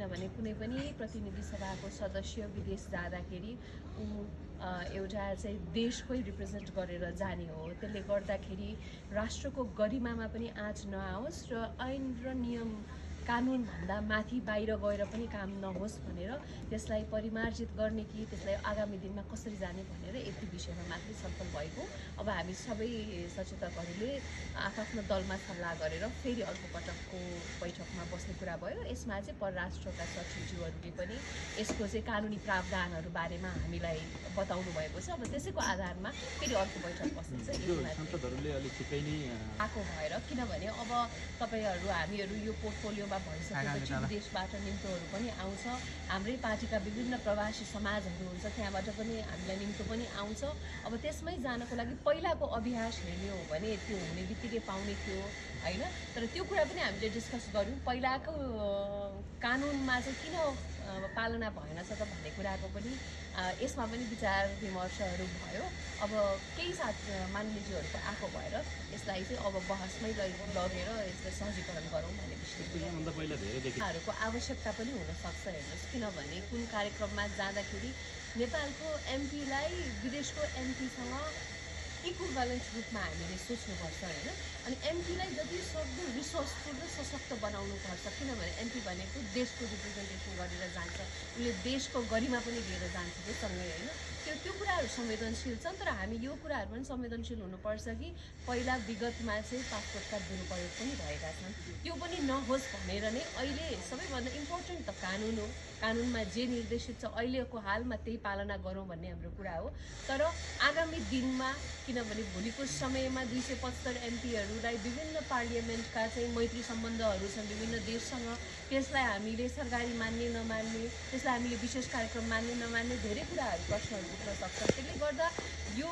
किनभने कुनै पनि प्रतिनिधि सभाको सदस्य विदेश जाँदाखेरि ऊ एउटा चाहिँ देशकै रिप्रेजेन्ट गरेर जाने हो। त्यसले गर्दाखेरि राष्ट्रको गरिमामा पनि आँच नआओस् र ऐन र नियम कानुन भन्दा माथि बाहिर गएर पनि काम नहोस् भनेर त्यसलाई परिमार्जित गर्ने कि त्यसलाई आगामी दिनमा कसरी जाने भनेर यति विषयमा मात्रै छलफल भएको। अब हामी सबै सचेतकहरूले आफ्नो दलमा सल्लाह गरेर फेरि अर्को पटकको बैठकमा बस्ने कुरा भयो। यसमा चाहिँ परराष्ट्रका सचिवज्यूहरूले पनि यसको चाहिँ कानुनी प्रावधानहरू बारेमा हामीलाई बताउनु भएको छ। अब त्यसैको आधारमा फेरि अर्को बैठक बस्नेछ आएको भएर, किनभने अब तपाईँहरू हामीहरू यो पोर्टफोलियोमा भइसकेपछि विदेशबाट निम्तोहरू पनि आउँछ। हाम्रै पार्टीका विभिन्न प्रवासी समाजहरू हुन्छ, त्यहाँबाट पनि हामीलाई निम्तो पनि आउँछ। अब त्यसमै जानको लागि पहिलाको अभ्यास हेर्ने हो भने त्यो हुने बित्तिकै पाउने थियो होइन। तर त्यो कुरा पनि हामीले डिस्कस गऱ्यौँ। पहिलाको कानुनमा चाहिँ किन पालना भएन छ त भन्ने कुराको पनि यसमा पनि विचार विमर्शहरू भयो। अब केही मान्यज्यूहरूको आएको भएर यसलाई चाहिँ अब बहसमै लगेर यसलाई सहजीकरण गरौँ भन्ने विषयहरूको आवश्यकता पनि हुनसक्छ। हेर्नुहोस्, किनभने कुन कार्यक्रममा जाँदाखेरि नेपालको एमपीलाई विदेशको एमपीसँग इक्विभ्यालेन्ट रूपमा हामीले सोच्नुपर्छ होइन। अनि एमपीलाई जति सक्दो रिसोर्सफुल र सशक्त बनाउनुपर्छ, किनभने एमपी भनेको देशको रिप्रेजेन्टेसन गरेर जान्छ, उसले देशको गरिमा पनि लिएर जान्छ कि सँगै होइन। त्यो कुराहरू संवेदनशील छन्। तर हामी यो कुराहरू पनि संवेदनशील हुनुपर्छ कि पहिला विगतमा चाहिँ पासपोर्टका दुरुपयोग पनि भएका छन्, त्यो पनि नहोस् भनेर नै अहिले सबैभन्दा इम्पोर्टेन्ट त कानुन हो। कानुनमा जे निर्देशित छ अहिलेको हालमा त्यही पालना गरौँ भन्ने हाम्रो कुरा हो। तर आगामी दिनमा, किनभने भोलिको समयमा 275 एमपीहरूलाई विभिन्न पार्लियामेन्टका चाहिँ मैत्री सम्बन्धहरू छन् विभिन्न देशसँग, त्यसलाई हामीले सरकारी मान्ने नमान्ने, त्यसलाई हामीले विशेष कार्यक्रम मान्ने नमान्ने धेरै कुराहरू प्रश्नहरू उठ्न सक्छन्। त्यसले गर्दा यो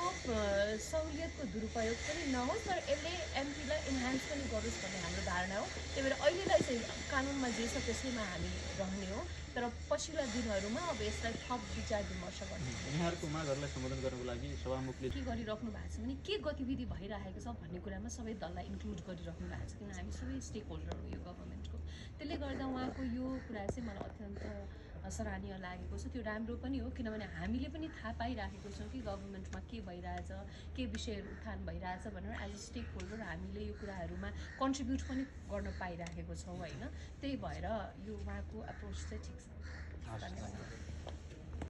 सहुलियतको दुरुपयोग पनि नहोस्, तर यसले एमपीलाई इन्हान्स पनि गरोस् भन्ने हाम्रो धारणा हो। त्यही भएर अहिलेलाई चाहिँ कानुनमा जे छ त्यसैमा हामी रहने हो। तर पछिल्ला दिनहरूमा अब यसलाई थप विचार विमर्श गर्ने यहाँहरूको मागहरूलाई सम्बोधन गर्नको लागि सभामुखले के गरिराख्नु भएको छ भने के गतिविधि भइरहेको छ भन्ने कुरामा सबै दललाई इन्क्लुड गरिराख्नु भएको छ, किन हामी सबै स्टेक होल्डर हो यो गभर्मेन्टको। त्यसले गर्दा उहाँको यो कुरा चाहिँ मलाई अत्यन्त सराहनीय लागेको छ। त्यो राम्रो पनि हो, किनभने हामीले पनि थाहा पाइराखेको छौँ कि गभर्मेन्टमा के भइरहेछ, के विषयहरू उत्थान भइरहेछ भनेर एज अ स्टेक होल्डर हामीले यो कुराहरूमा कन्ट्रिब्युट पनि गर्न पाइराखेको छौँ होइन। त्यही भएर यो उहाँको एप्रोच चाहिँ ठिक छ। धन्यवाद।